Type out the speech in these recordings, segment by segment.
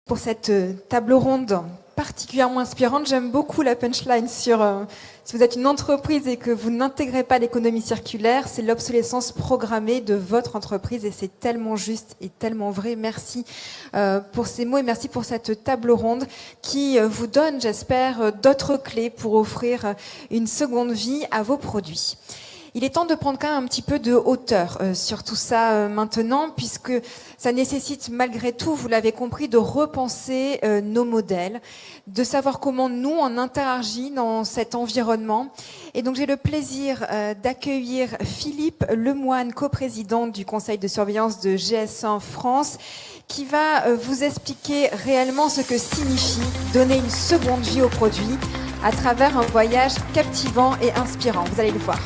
Pour cette table ronde particulièrement inspirante, j'aime beaucoup la punchline sur si vous êtes une entreprise et que vous n'intégrez pas l'économie circulaire, c'est l'obsolescence programmée de votre entreprise et c'est tellement juste et tellement vrai. Merci pour ces mots et merci pour cette table ronde qui vous donne, j'espère, d'autres clés pour offrir une seconde vie à vos produits. Il est temps de prendre quand même un petit peu de hauteur sur tout ça maintenant, puisque ça nécessite malgré tout, vous l'avez compris, de repenser nos modèles, de savoir comment nous, on interagit dans cet environnement. Et donc j'ai le plaisir d'accueillir Philippe Lemoine, coprésident du conseil de surveillance de GS1 France, qui va vous expliquer réellement ce que signifie donner une seconde vie au produit à travers un voyage captivant et inspirant. Vous allez le voir.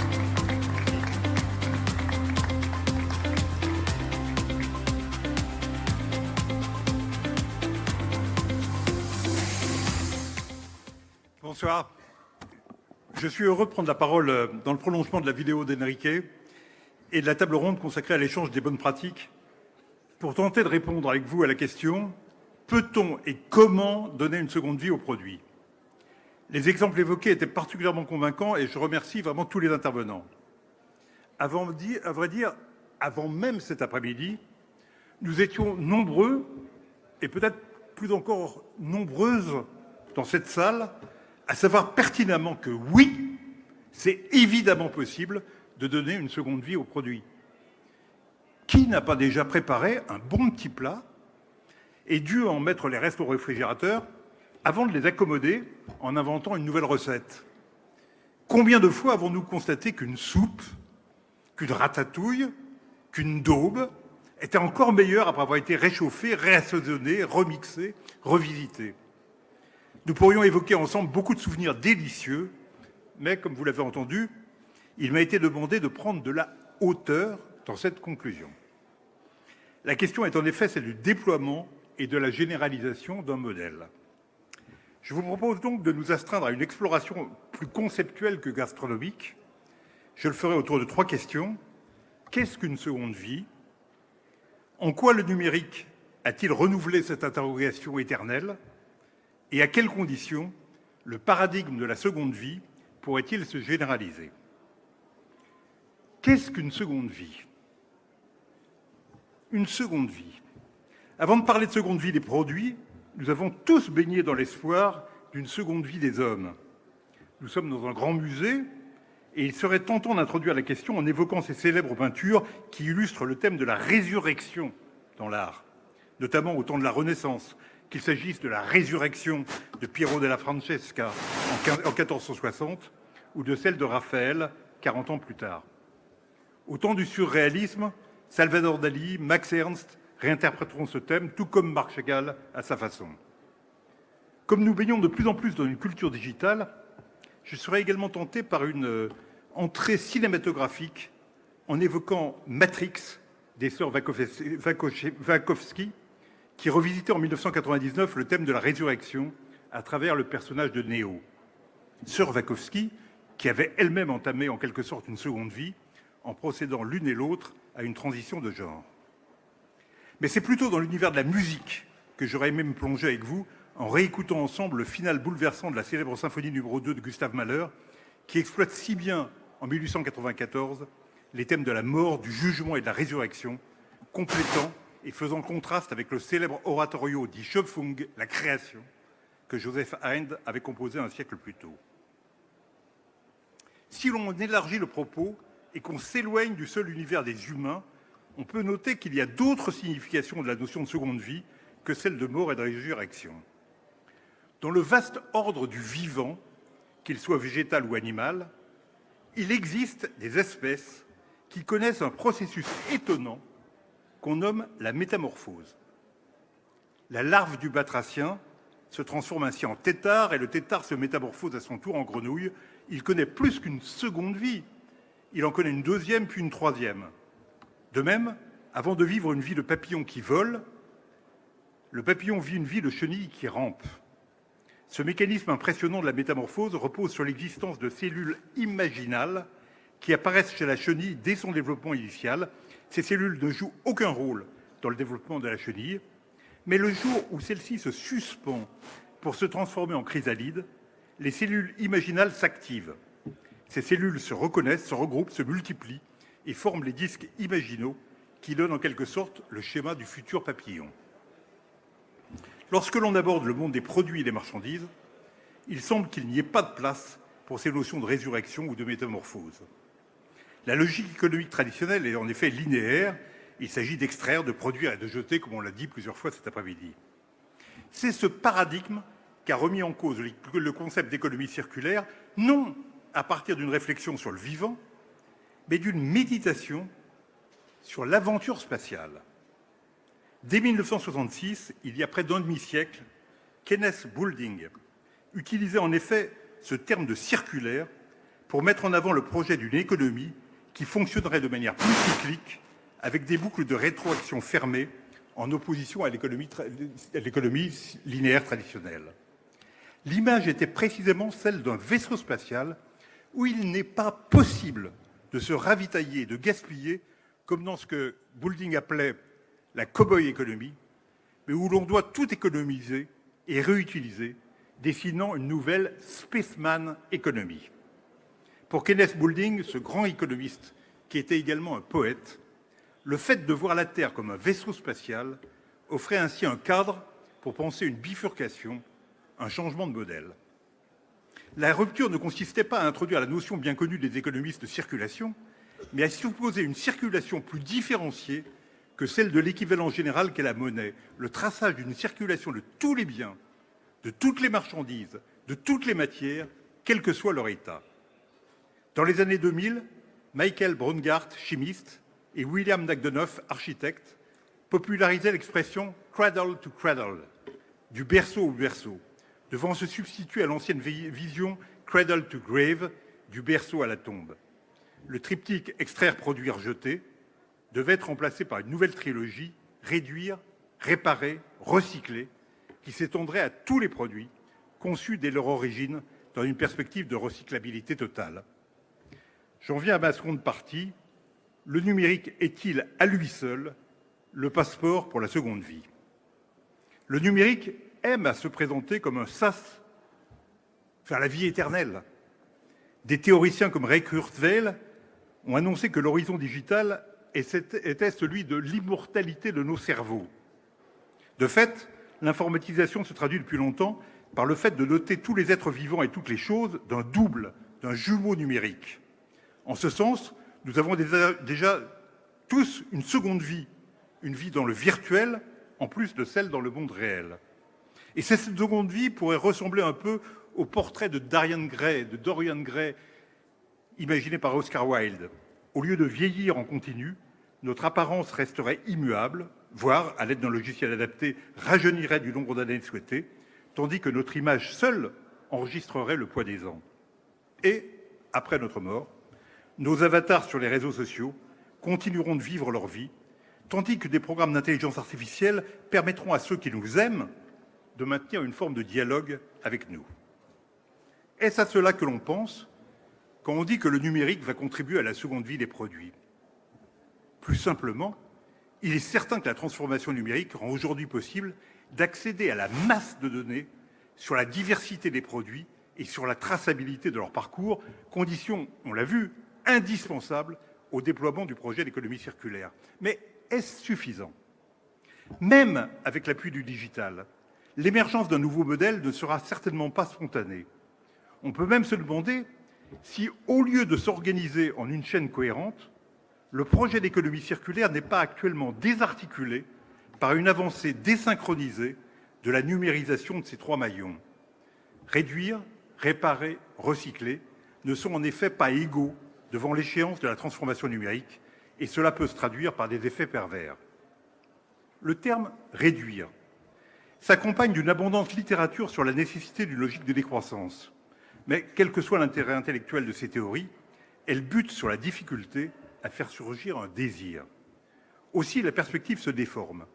Bonsoir. Je suis heureux de prendre la parole dans le prolongement de la vidéo d'Enrique et de la table ronde consacrée à l'échange des bonnes pratiques pour tenter de répondre avec vous à la question « Peut-on et comment donner une seconde vie au produit ?» Les exemples évoqués étaient particulièrement convaincants et je remercie vraiment tous les intervenants. À vrai dire, avant même cet après-midi, nous étions nombreux et peut-être plus encore nombreuses dans cette salle à savoir pertinemment que oui, c'est évidemment possible de donner une seconde vie au produit. Qui n'a pas déjà préparé un bon petit plat et dû en mettre les restes au réfrigérateur avant de les accommoder en inventant une nouvelle recette? Combien de fois avons-nous constaté qu'une soupe, qu'une ratatouille, qu'une daube était encore meilleure après avoir été réchauffée, réassaisonnée, remixée, revisitée? Nous pourrions évoquer ensemble beaucoup de souvenirs délicieux, mais comme vous l'avez entendu, il m'a été demandé de prendre de la hauteur dans cette conclusion. La question est en effet celle du déploiement et de la généralisation d'un modèle. Je vous propose donc de nous astreindre à une exploration plus conceptuelle que gastronomique. Je le ferai autour de 3 questions. Qu'est-ce qu'une seconde vie? En quoi le numérique a-t-il renouvelé cette interrogation éternelle? Et à quelles conditions le paradigme de la seconde vie pourrait-il se généraliser? Qu'est-ce qu'une seconde vie? Une seconde vie. Avant de parler de seconde vie des produits, nous avons tous baigné dans l'espoir d'une seconde vie des hommes. Nous sommes dans un grand musée et il serait tentant d'introduire la question en évoquant ces célèbres peintures qui illustrent le thème de la résurrection dans l'art, notamment au temps de la Renaissance, qu'il s'agisse de la résurrection de Piero della Francesca en 1460 ou de celle de Raphaël 40 ans plus tard. Au temps du surréalisme, Salvador Dali, Max Ernst réinterpréteront ce thème, tout comme Marc Chagall à sa façon. Comme nous baignons de plus en plus dans une culture digitale, je serais également tenté par une entrée cinématographique en évoquant Matrix des sœurs Wachowski, qui revisitait en 1999 le thème de la résurrection à travers le personnage de Neo. Sœurs Wachowski, qui avaient elles-mêmes entamé en quelque sorte une seconde vie, en procédant l'une et l'autre à une transition de genre. Mais c'est plutôt dans l'univers de la musique que j'aurais aimé me plonger avec vous en réécoutant ensemble le final bouleversant de la célèbre symphonie numéro 2 de Gustave Mahler, qui exploite si bien, en 1894, les thèmes de la mort, du jugement et de la résurrection, complétant et faisant contraste avec le célèbre oratorio Die Schöpfung, la création, que Joseph Haydn avait composé un siècle plus tôt. Si l'on élargit le propos et qu'on s'éloigne du seul univers des humains, on peut noter qu'il y a d'autres significations de la notion de seconde vie que celle de mort et de résurrection. Dans le vaste ordre du vivant, qu'il soit végétal ou animal, il existe des espèces qui connaissent un processus étonnant qu'on nomme la métamorphose. La larve du batracien se transforme ainsi en tétard et le tétard se métamorphose à son tour en grenouille. Il connaît plus qu'une seconde vie. Il en connaît une deuxième puis une troisième. De même, avant de vivre une vie de papillon qui vole, le papillon vit une vie de chenille qui rampe. Ce mécanisme impressionnant de la métamorphose repose sur l'existence de cellules imaginales qui apparaissent chez la chenille dès son développement initial. Ces cellules ne jouent aucun rôle dans le développement de la chenille, Mais le jour où celle-ci se suspend pour se transformer en chrysalide, les cellules imaginales s'activent. Ces cellules se reconnaissent, se regroupent, se multiplient et forment les disques imaginaux qui donnent en quelque sorte le schéma du futur papillon. Lorsque l'on aborde le monde des produits et des marchandises, il semble qu'il n'y ait pas de place pour ces notions de résurrection ou de métamorphose. La logique économique traditionnelle est en effet linéaire. Il s'agit d'extraire, de produire et de jeter, comme on l'a dit plusieurs fois cet après-midi. C'est ce paradigme qu'a remis en cause le concept d'économie circulaire, non à partir d'une réflexion sur le vivant, mais d'une méditation sur l'aventure spatiale. Dès 1966, il y a près d'un demi-siècle, Kenneth Boulding utilisait en effet ce terme de circulaire pour mettre en avant le projet d'une économie qui fonctionnerait de manière plus cyclique, avec des boucles de rétroaction fermées en opposition à l'économie linéaire traditionnelle. L'image était précisément celle d'un vaisseau spatial où il n'est pas possible de se ravitailler, de gaspiller, comme dans ce que Boulding appelait la cow-boy économie, mais où l'on doit tout économiser et réutiliser, dessinant une nouvelle spaceman économie. Pour Kenneth Boulding, ce grand économiste, qui était également un poète, le fait de voir la Terre comme un vaisseau spatial offrait ainsi un cadre pour penser une bifurcation, un changement de modèle. La rupture ne consistait pas à introduire la notion bien connue des économistes de circulation, mais à supposer une circulation plus différenciée que celle de l'équivalent général qu'est la monnaie, le traçage d'une circulation de tous les biens, de toutes les marchandises, de toutes les matières, quel que soit leur état. Dans les années 2000, Michael Braungart, chimiste, et William Nagdonoff, architecte, popularisaient l'expression « cradle to cradle », du berceau au berceau, devant se substituer à l'ancienne vision « cradle to grave », du berceau à la tombe. Le triptyque « extraire, produire, jeter » devait être remplacé par une nouvelle trilogie « réduire, réparer, recycler », qui s'étendrait à tous les produits, conçus dès leur origine dans une perspective de recyclabilité totale. J'en viens à ma seconde partie. Le numérique est-il à lui seul le passeport pour la seconde vie? Le numérique aime à se présenter comme un sas vers la vie éternelle. Des théoriciens comme Ray Kurzweil ont annoncé que l'horizon digital était celui de l'immortalité de nos cerveaux. De fait, l'informatisation se traduit depuis longtemps par le fait de doter tous les êtres vivants et toutes les choses d'un double, d'un jumeau numérique. En ce sens, nous avons déjà tous une seconde vie, une vie dans le virtuel, en plus de celle dans le monde réel. Et cette seconde vie pourrait ressembler un peu au portrait de Dorian Gray, imaginé par Oscar Wilde. Au lieu de vieillir en continu, notre apparence resterait immuable, voire, à l'aide d'un logiciel adapté, rajeunirait du nombre d'années souhaitées, tandis que notre image seule enregistrerait le poids des ans. Et, après notre mort, nos avatars sur les réseaux sociaux continueront de vivre leur vie, tandis que des programmes d'intelligence artificielle permettront à ceux qui nous aiment de maintenir une forme de dialogue avec nous. Est-ce à cela que l'on pense quand on dit que le numérique va contribuer à la seconde vie des produits? Plus simplement, il est certain que la transformation numérique rend aujourd'hui possible d'accéder à la masse de données sur la diversité des produits et sur la traçabilité de leur parcours, condition, on l'a vu, indispensable au déploiement du projet d'économie circulaire. Mais est-ce suffisant? Même avec l'appui du digital, l'émergence d'un nouveau modèle ne sera certainement pas spontanée. On peut même se demander si, au lieu de s'organiser en une chaîne cohérente, le projet d'économie circulaire n'est pas actuellement désarticulé par une avancée désynchronisée de la numérisation de ces trois maillons. Réduire, réparer, recycler ne sont en effet pas égaux devant l'échéance de la transformation numérique, et cela peut se traduire par des effets pervers. Le terme « réduire » s'accompagne d'une abondante littérature sur la nécessité d'une logique de décroissance. Mais quel que soit l'intérêt intellectuel de ces théories, elles butent sur la difficulté à faire surgir un désir. Aussi, la perspective se déforme.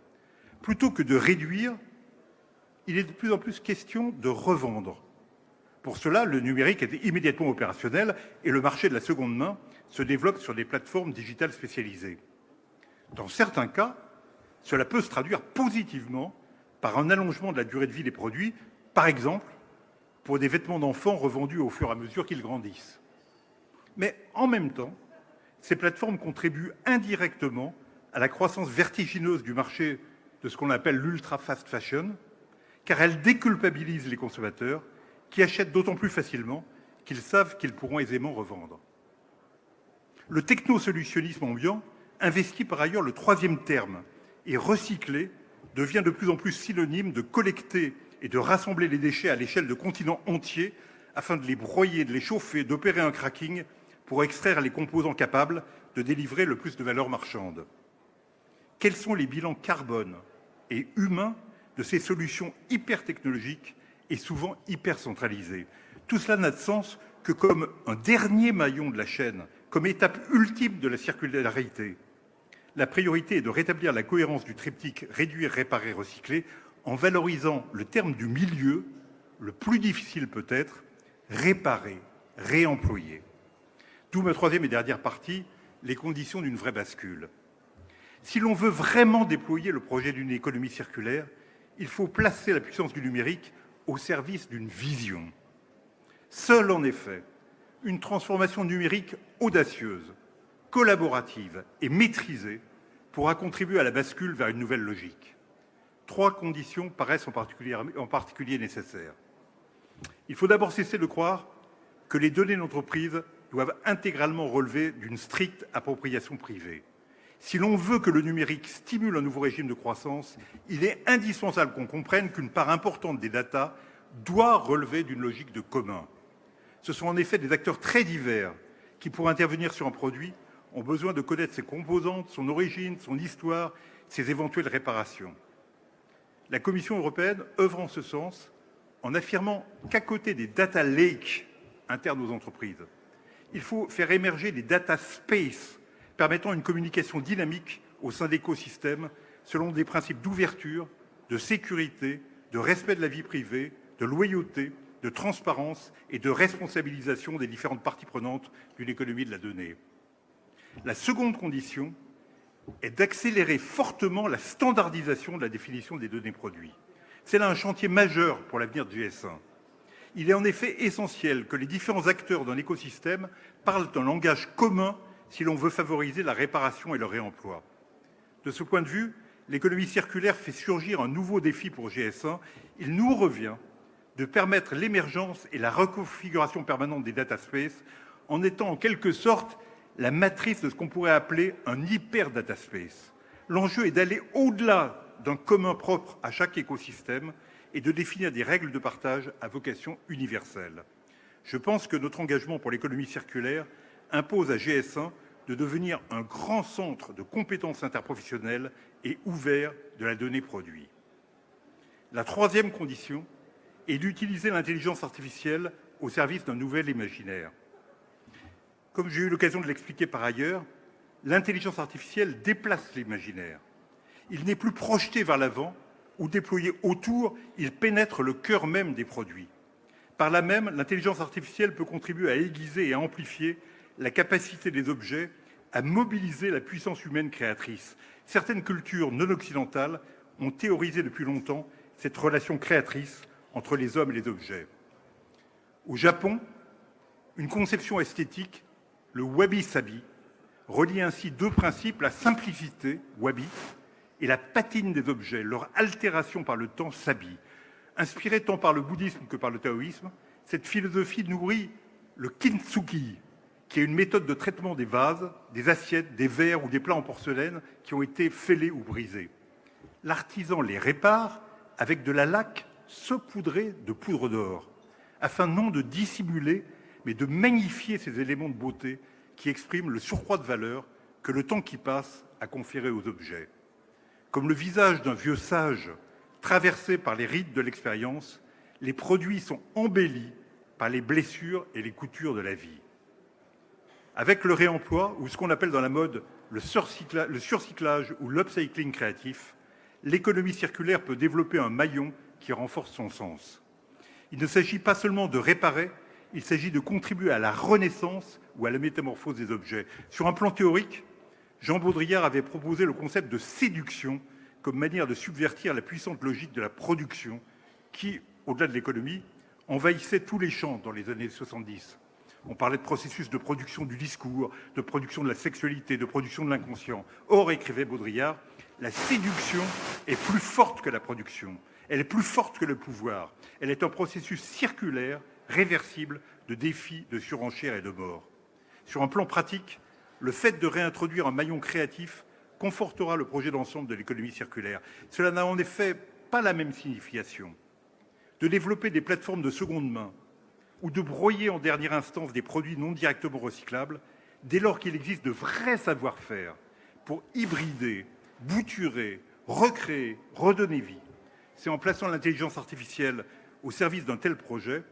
Plutôt que de réduire, il est de plus en plus question de revendre. Pour cela, le numérique est immédiatement opérationnel et le marché de la seconde main se développe sur des plateformes digitales spécialisées. Dans certains cas, cela peut se traduire positivement par un allongement de la durée de vie des produits, par exemple pour des vêtements d'enfants revendus au fur et à mesure qu'ils grandissent. Mais en même temps, ces plateformes contribuent indirectement à la croissance vertigineuse du marché de ce qu'on appelle l'ultra fast fashion, car elles déculpabilisent les consommateurs qui achètent d'autant plus facilement qu'ils savent qu'ils pourront aisément revendre. Le technosolutionnisme ambiant investit par ailleurs le troisième terme et recycler devient de plus en plus synonyme de collecter et de rassembler les déchets à l'échelle de continents entiers afin de les broyer, de les chauffer, d'opérer un cracking pour extraire les composants capables de délivrer le plus de valeur marchande. Quels sont les bilans carbone et humains de ces solutions hyper technologiques et souvent hyper centralisées? Tout cela n'a de sens que comme un dernier maillon de la chaîne, comme étape ultime de la circularité. La priorité est de rétablir la cohérence du triptyque réduire, réparer, recycler en valorisant le terme du milieu, le plus difficile peut-être, réparer, réemployer. D'où ma troisième et dernière partie, les conditions d'une vraie bascule. Si l'on veut vraiment déployer le projet d'une économie circulaire, il faut placer la puissance du numérique au service d'une vision. Seule, en effet, une transformation numérique audacieuse, collaborative et maîtrisée pourra contribuer à la bascule vers une nouvelle logique. 3 conditions paraissent en particulier nécessaires. Il faut d'abord cesser de croire que les données d'entreprise doivent intégralement relever d'une stricte appropriation privée. Si l'on veut que le numérique stimule un nouveau régime de croissance, il est indispensable qu'on comprenne qu'une part importante des data doit relever d'une logique de commun. Ce sont en effet des acteurs très divers qui, pour intervenir sur un produit, ont besoin de connaître ses composantes, son origine, son histoire, ses éventuelles réparations. La Commission européenne œuvre en ce sens en affirmant qu'à côté des data lakes internes aux entreprises, il faut faire émerger des data spaces permettant une communication dynamique au sein d'écosystèmes selon des principes d'ouverture, de sécurité, de respect de la vie privée, de loyauté, de transparence et de responsabilisation des différentes parties prenantes d'une économie de la donnée. La seconde condition est d'accélérer fortement la standardisation de la définition des données produits. C'est là un chantier majeur pour l'avenir du GS1. Il est en effet essentiel que les différents acteurs d'un écosystème parlent un langage commun si l'on veut favoriser la réparation et le réemploi. De ce point de vue, l'économie circulaire fait surgir un nouveau défi pour GS1. Il nous revient de permettre l'émergence et la reconfiguration permanente des data spaces en étant en quelque sorte la matrice de ce qu'on pourrait appeler un hyper data space. L'enjeu est d'aller au-delà d'un commun propre à chaque écosystème et de définir des règles de partage à vocation universelle. Je pense que notre engagement pour l'économie circulaire impose à GS1 de devenir un grand centre de compétences interprofessionnelles et ouvert de la donnée produit. La troisième condition est d'utiliser l'intelligence artificielle au service d'un nouvel imaginaire. Comme j'ai eu l'occasion de l'expliquer par ailleurs, l'intelligence artificielle déplace l'imaginaire. Il n'est plus projeté vers l'avant ou déployé autour, il pénètre le cœur même des produits. Par là même, l'intelligence artificielle peut contribuer à aiguiser et à amplifier la capacité des objets à mobiliser la puissance humaine créatrice. Certaines cultures non occidentales ont théorisé depuis longtemps cette relation créatrice entre les hommes et les objets. Au Japon, une conception esthétique, le wabi-sabi, relie ainsi 2 principes, la simplicité, wabi, et la patine des objets, leur altération par le temps, sabi. Inspirée tant par le bouddhisme que par le taoïsme, cette philosophie nourrit le kintsugi, qui est une méthode de traitement des vases, des assiettes, des verres ou des plats en porcelaine qui ont été fêlés ou brisés. L'artisan les répare avec de la laque saupoudrée de poudre d'or, afin non de dissimuler, mais de magnifier ces éléments de beauté qui expriment le surcroît de valeur que le temps qui passe a conféré aux objets. Comme le visage d'un vieux sage traversé par les rides de l'expérience, les produits sont embellis par les blessures et les coutures de la vie. Avec le réemploi, ou ce qu'on appelle dans la mode le surcyclage ou l'upcycling créatif, l'économie circulaire peut développer un maillon qui renforce son sens. Il ne s'agit pas seulement de réparer, il s'agit de contribuer à la renaissance ou à la métamorphose des objets. Sur un plan théorique, Jean Baudrillard avait proposé le concept de séduction comme manière de subvertir la puissante logique de la production qui, au-delà de l'économie, envahissait tous les champs dans les années 70. On parlait de processus de production du discours, de production de la sexualité, de production de l'inconscient. Or, écrivait Baudrillard, la séduction est plus forte que la production. Elle est plus forte que le pouvoir. Elle est un processus circulaire, réversible, de défis, de surenchère et de mort. Sur un plan pratique, le fait de réintroduire un maillon créatif confortera le projet d'ensemble de l'économie circulaire. Cela n'a en effet pas la même signification. De développer des plateformes de seconde main ou de broyer en dernière instance des produits non directement recyclables, dès lors qu'il existe de vrais savoir-faire pour hybrider, bouturer, recréer, redonner vie. C'est en plaçant l'intelligence artificielle au service d'un tel projet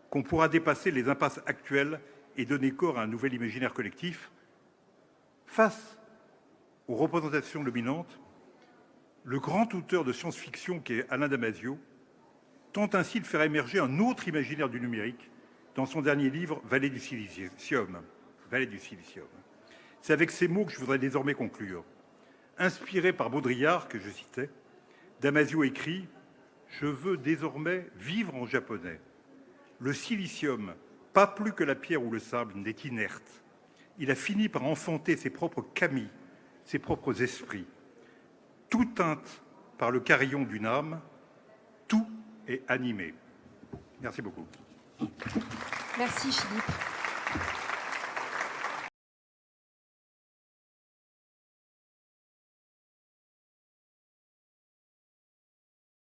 qu'on pourra dépasser les impasses actuelles et donner corps à un nouvel imaginaire collectif. Face aux représentations dominantes, le grand auteur de science-fiction qu'est Alain Damasio tente ainsi de faire émerger un autre imaginaire du numérique dans son dernier livre « Vallée du silicium ». C'est avec ces mots que je voudrais désormais conclure. Inspiré par Baudrillard, que je citais, Damasio écrit « Je veux désormais vivre en japonais. Le silicium, pas plus que la pierre ou le sable, n'est inerte. Il a fini par enfanter ses propres kami, ses propres esprits. Tout teinte par le carillon d'une âme, tout est animé. » Merci beaucoup. Merci Philippe.